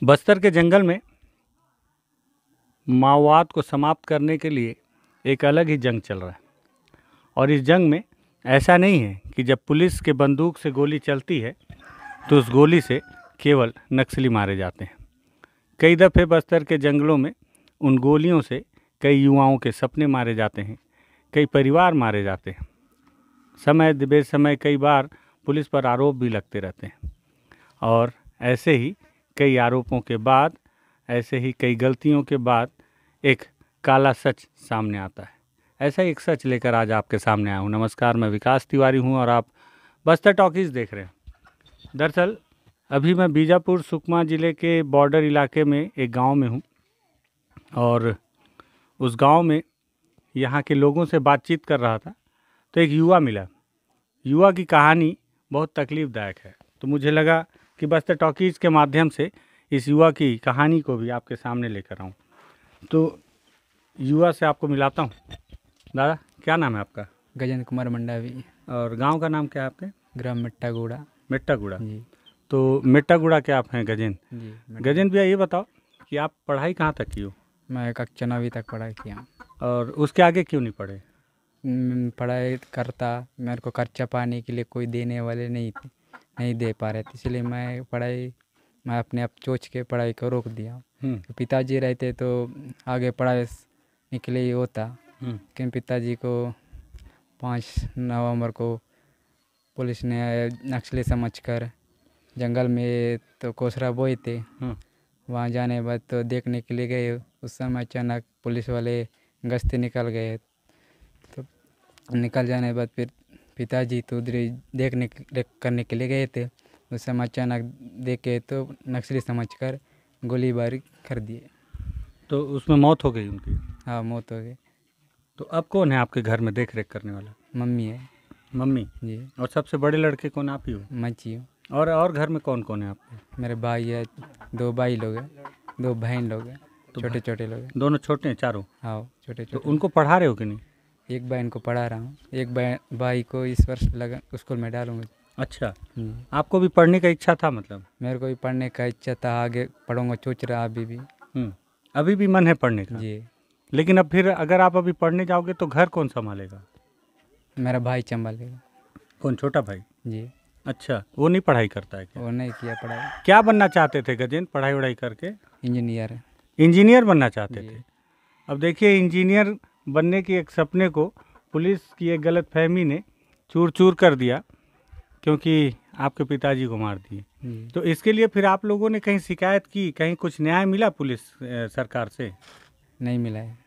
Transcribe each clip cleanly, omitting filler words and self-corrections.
बस्तर के जंगल में माओवाद को समाप्त करने के लिए एक अलग ही जंग चल रहा है। और इस जंग में ऐसा नहीं है कि जब पुलिस के बंदूक से गोली चलती है तो उस गोली से केवल नक्सली मारे जाते हैं। कई दफ़े बस्तर के जंगलों में उन गोलियों से कई युवाओं के सपने मारे जाते हैं, कई परिवार मारे जाते हैं। समय बेसमय कई बार पुलिस पर आरोप भी लगते रहते हैं और ऐसे ही कई आरोपों के बाद, ऐसे ही कई गलतियों के बाद एक काला सच सामने आता है। ऐसा ही एक सच लेकर आज आपके सामने आया हूँ। नमस्कार, मैं विकास तिवारी हूँ और आप बस्तर टॉकीज़ देख रहे हैं। दरअसल अभी मैं बीजापुर सुकमा ज़िले के बॉर्डर इलाके में एक गांव में हूँ और उस गांव में यहाँ के लोगों से बातचीत कर रहा था तो एक युवा मिला। युवा की कहानी बहुत तकलीफ़दायक है, तो मुझे लगा कि बस्तर टॉकीज़ के माध्यम से इस युवा की कहानी को भी आपके सामने लेकर आऊँ। तो युवा से आपको मिलाता हूँ। दादा, क्या नाम है आपका? गजेंद्र कुमार मंडावी। और गांव का नाम क्या है आपके? ग्राम मिट्टागुड़ा। मिट्टागुड़ा जी। तो मिट्टागुड़ा के आप हैं गजेंद्र? जी। गजेंद्र भैया, ये बताओ कि आप पढ़ाई कहाँ तक की हो? मैं कक्षा 9वीं तक पढ़ाई किया। और उसके आगे क्यों नहीं पढ़े? पढ़ाई करता, मेरे को खर्चा पाने के लिए कोई देने वाले नहीं दे पा रहे थे, इसलिए मैं अपने आप सोच के पढ़ाई को रोक दिया। तो पिताजी रहते तो आगे पढ़ाई निकले ही होता, लेकिन पिताजी को 5 नवंबर को पुलिस ने नक्सली समझकर जंगल में तो कोसरा बोए थे। वहाँ जाने के बाद तो देखने के लिए गए। उस समय अचानक पुलिस वाले गश्ती निकल गए। तो निकल जाने के बाद फिर पिताजी तो उधर करने के लिए गए थे। उस समय अचानक देखे तो नक्सली समझकर गोलीबारी कर दिए। तो उसमें मौत हो गई उनकी? हाँ, मौत हो गई। तो अब कौन है आपके घर में देख रेख करने वाला? मम्मी है। मम्मी जी। और सबसे बड़े लड़के कौन, आप ही हो? मैं ही हूँ। और घर में कौन कौन है आपके? मेरे भाई है, 2 भाई लोग हैं, 2 बहन लोग हैं, छोटे छोटे लोग हैं। दोनों छोटे हैं चारों? हाँ, छोटे तो छोटे। उनको पढ़ा रहे हो कि नहीं? एक बहन को पढ़ा रहा हूँ, एक भाई को इस वर्ष स्कूल में डालूंगा। अच्छा, आपको भी पढ़ने का इच्छा था? मतलब मेरे को भी पढ़ने का इच्छा था, आगे पढ़ूंगा सोच रहा अभी भी। अभी भी मन है पढ़ने का? जी। लेकिन अब फिर अगर आप अभी पढ़ने जाओगे तो घर कौन संभालेगा? मेरा भाई संभालेगा। कौन, छोटा भाई? जी। अच्छा, वो नहीं पढ़ाई करता है क्या? वो नहीं किया पढ़ाई। क्या बनना चाहते थे गजेंद्र पढ़ाई वढ़ाई करके? इंजीनियर। इंजीनियर बनना चाहते थे। अब देखिए, इंजीनियर बनने के एक सपने को पुलिस की एक गलत फहमी ने चूर चूर कर दिया, क्योंकि आपके पिताजी को मार दिए। तो इसके लिए फिर आप लोगों ने कहीं शिकायत की, कहीं कुछ न्याय मिला पुलिस सरकार से? नहीं मिला है।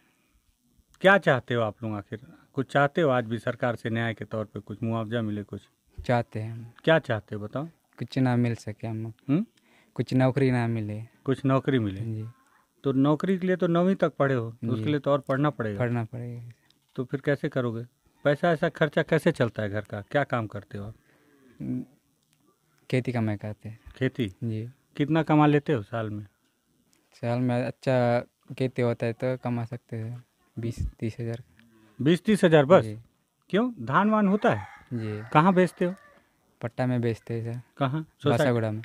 क्या चाहते हो आप लोग आखिर? कुछ चाहते हो आज भी सरकार से न्याय के तौर पे, कुछ मुआवजा मिले? कुछ चाहते हैं हम। क्या चाहते हो बताओ? कुछ ना मिल सके हम। कुछ नौकरी ना मिले। कुछ नौकरी मिले? जी। तो नौकरी के लिए तो 9वीं तक पढ़े हो, तो उसके लिए तो और पढ़ना पड़ेगा। तो फिर कैसे करोगे? पैसा ऐसा खर्चा कैसे चलता है घर का? क्या काम करते हो आप? खेती कमाई करते हैं। खेती? जी। कितना कमा लेते हो साल में? साल में अच्छा खेती होता है तो कमा सकते हैं 20-30 हज़ार। 20-30 हज़ार बस? क्यों, धान वान होता है? जी। कहाँ बेचते हो? पट्टा में बेचते हैं सर। कहाँ? बासागुड़ा में।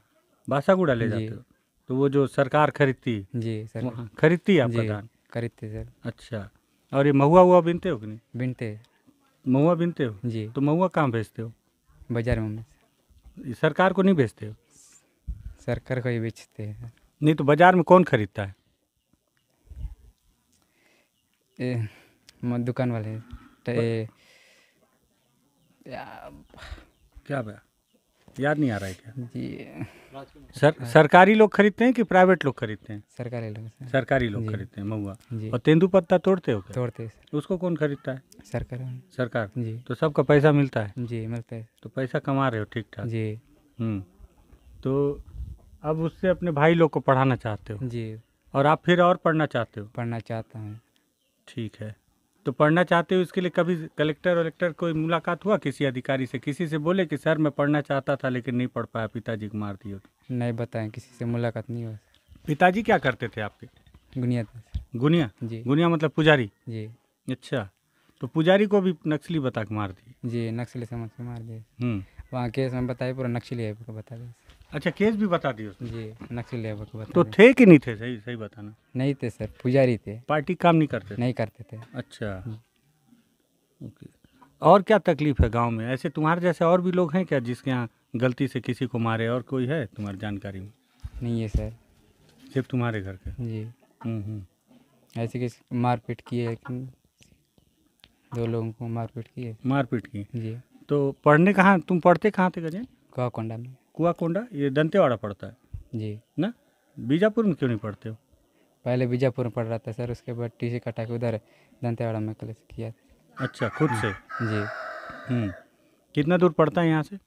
बासागुड़ा ले जाते हो? तो वो जो सरकार खरीदती है? जी सर। वहाँ खरीदती है आपका धान? खरीदते सर। अच्छा, और ये महुआ हुआ बीनते हो कि नहीं? बीनते। महुआ बीनते हो? जी। तो महुआ कहाँ बेचते हो? बाजार में। सरकार को नहीं बेचते हो? सरकार को ही बेचते हैं। नहीं तो बाजार में कौन खरीदता है? दुकान वाले। क्या बा याद नहीं आ रहा है क्या? जी। सरकारी लोग खरीदते हैं कि प्राइवेट लोग खरीदते हैं? सरकारी लोग। सरकारी लोग खरीदते हैं महुआ। जी। और तेंदूपत्ता तोड़ते हो क्या? तोड़ते हैं। उसको कौन खरीदता है? सरकार। जी। तो सबका पैसा मिलता है? जी, मिलता है। तो पैसा कमा रहे हो ठीक ठाक? जी। तो अब उससे अपने भाई लोग को पढ़ाना चाहते हो? जी। और आप फिर और पढ़ना चाहते हो? पढ़ना चाहता हूँ। ठीक है, तो पढ़ना चाहते हो, इसके लिए कभी कलेक्टर कोई मुलाकात हुआ किसी अधिकारी से? किसी से बोले कि सर मैं पढ़ना चाहता था लेकिन नहीं पढ़ पाया, पिताजी को मार दिए? नहीं बताएं, किसी से मुलाकात नहीं हुआ। पिताजी क्या करते थे आपके? गुनिया। गुनिया? जी। गुनिया मतलब पुजारी? जी। अच्छा, तो पुजारी को भी नक्सली बता के मार दिए? जी, नक्सली समझ के मार दिए। वहाँ केस में बताए पूरा नक्सली है, पूरा बता दिए। अच्छा, केस भी बता दिए उसने? जी, नक्सली को बता तो दिया। थे कि नहीं थे? सही सही बताना। नहीं थे सर, पुजारी थे, पार्टी काम नहीं करते थे? नहीं करते थे। अच्छा, ओके। और क्या तकलीफ है गांव में? ऐसे तुम्हारे जैसे और भी लोग हैं क्या जिसके यहाँ गलती से किसी को मारे? और कोई है तुम्हारी जानकारी में? नहीं है सर। सिर्फ तुम्हारे घर के? जी, हम्म। ऐसे किसी मारपीट की है, 2 लोगों को मारपीट की है। मारपीट की? जी, तो पढ़ने कहाँ, तुम पढ़ते कहाँ थे गजेन? कुआकोंडा में। कुआकोंडा, ये दंतेवाड़ा पड़ता है जी, ना? बीजापुर में क्यों नहीं पढ़ते हो? पहले बीजापुर में पढ़ रहा था सर, उसके बाद टीसी कटा के उधर दंतेवाड़ा में कॉलेज किया था। अच्छा, खुद से? जी, कितना दूर पड़ता है यहाँ से?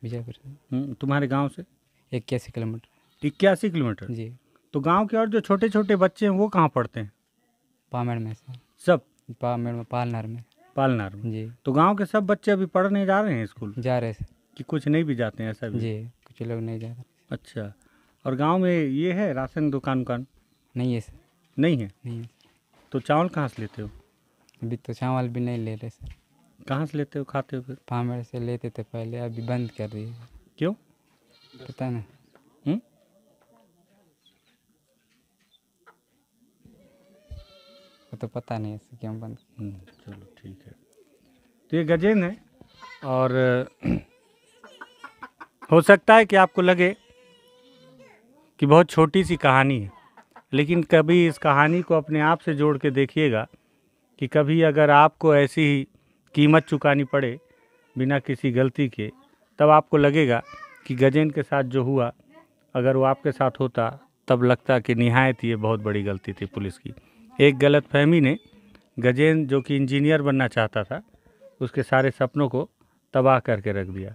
बीजापुर तुम्हारे गांव से? 81 किलोमीटर। 81 किलोमीटर? जी, तो गांव के और जो छोटे छोटे बच्चे हैं वो कहाँ पढ़ते हैं? पामेड़ में सर। सब? पामेड़ में, पालनार में। पालनार में? जी, तो गांव के सब बच्चे अभी पढ़ने जा रहे हैं स्कूल जा रहे सर। कि कुछ नहीं भी जाते हैं ऐसा भी? जी, कुछ लोग नहीं जा रहे। अच्छा, और गांव में ये है राशन दुकान नहीं है सर। नहीं है? नहीं है। तो चावल कहाँ से लेते हो? अभी तो चावल भी नहीं ले रहे सर। कहाँ से लेते हो, खाते हो फिर? पामेड़ से लेते थे पहले, अभी बंद कर दिए। क्यों? पता नहीं। हम्म? वो तो पता नहीं है क्यों बंद। चलो ठीक है। तो ये गजेंद्र है, और हो सकता है कि आपको लगे कि बहुत छोटी सी कहानी है, लेकिन कभी इस कहानी को अपने आप से जोड़ के देखिएगा कि कभी अगर आपको ऐसी ही कीमत चुकानी पड़े बिना किसी गलती के, तब आपको लगेगा कि गजेंद्र के साथ जो हुआ, अगर वो आपके साथ होता तब लगता कि निहायत ये बहुत बड़ी गलती थी पुलिस की। एक गलतफहमी ने गजेंद्र, जो कि इंजीनियर बनना चाहता था, उसके सारे सपनों को तबाह करके रख दिया।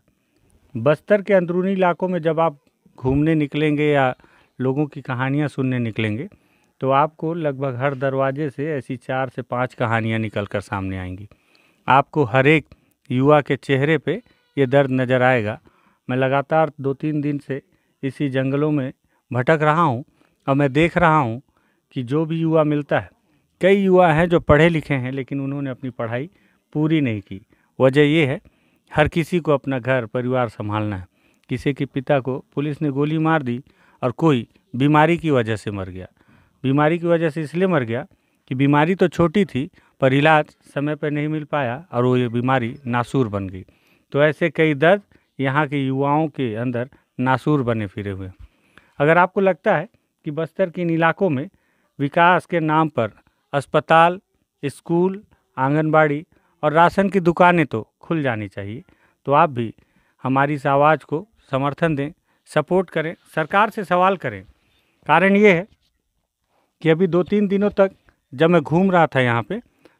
बस्तर के अंदरूनी इलाकों में जब आप घूमने निकलेंगे या लोगों की कहानियाँ सुनने निकलेंगे, तो आपको लगभग हर दरवाजे से ऐसी 4 से 5 कहानियाँ निकल कर सामने आएंगी। आपको हर एक युवा के चेहरे पे ये दर्द नज़र आएगा। मैं लगातार 2-3 दिन से इसी जंगलों में भटक रहा हूँ और मैं देख रहा हूँ कि जो भी युवा मिलता है, कई युवा हैं जो पढ़े लिखे हैं लेकिन उन्होंने अपनी पढ़ाई पूरी नहीं की। वजह ये है, हर किसी को अपना घर परिवार संभालना है। किसी के पिता को पुलिस ने गोली मार दी और कोई बीमारी की वजह से मर गया। बीमारी की वजह से इसलिए मर गया कि बीमारी तो छोटी थी पर इलाज समय पर नहीं मिल पाया और वो ये बीमारी नासूर बन गई। तो ऐसे कई दर्द यहाँ के युवाओं के अंदर नासूर बने फिरे हुए। अगर आपको लगता है कि बस्तर के इन इलाकों में विकास के नाम पर अस्पताल, स्कूल, आंगनबाड़ी और राशन की दुकानें तो खुल जानी चाहिए, तो आप भी हमारी इस आवाज़ को समर्थन दें, सपोर्ट करें, सरकार से सवाल करें। कारण ये है कि अभी 2-3 दिनों तक जब मैं घूम रहा था यहाँ पे,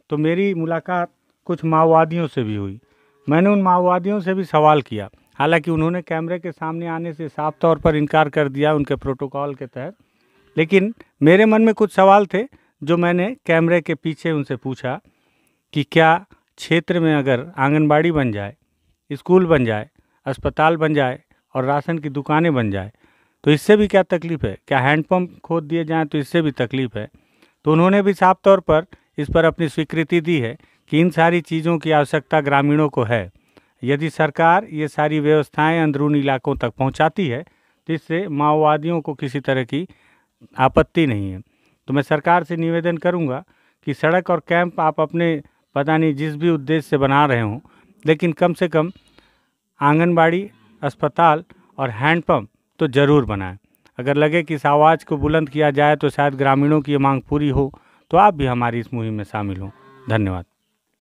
तो मेरी मुलाकात कुछ माओवादियों से भी हुई। मैंने उन माओवादियों से भी सवाल किया, हालांकि उन्होंने कैमरे के सामने आने से साफ तौर पर इनकार कर दिया उनके प्रोटोकॉल के तहत, लेकिन मेरे मन में कुछ सवाल थे जो मैंने कैमरे के पीछे उनसे पूछा कि क्या क्षेत्र में अगर आंगनबाड़ी बन जाए, स्कूल बन जाए, अस्पताल बन जाए और राशन की दुकानें बन जाए तो इससे भी क्या तकलीफ़ है? क्या हैंडपम्प खोद दिए जाएं तो इससे भी तकलीफ़ है? तो उन्होंने भी साफ तौर पर इस पर अपनी स्वीकृति दी है कि इन सारी चीज़ों की आवश्यकता ग्रामीणों को है। यदि सरकार ये सारी व्यवस्थाएं अंदरूनी इलाकों तक पहुंचाती है तो इससे माओवादियों को किसी तरह की आपत्ति नहीं है। तो मैं सरकार से निवेदन करूंगा कि सड़क और कैंप आप अपने पता नहीं जिस भी उद्देश्य से बना रहे हों, लेकिन कम से कम आंगनबाड़ी, अस्पताल और हैंडपम्प तो ज़रूर बनाएं। अगर लगे कि इस आवाज़ को बुलंद किया जाए तो शायद ग्रामीणों की ये मांग पूरी हो, तो आप भी हमारी इस मुहिम में शामिल हों। धन्यवाद।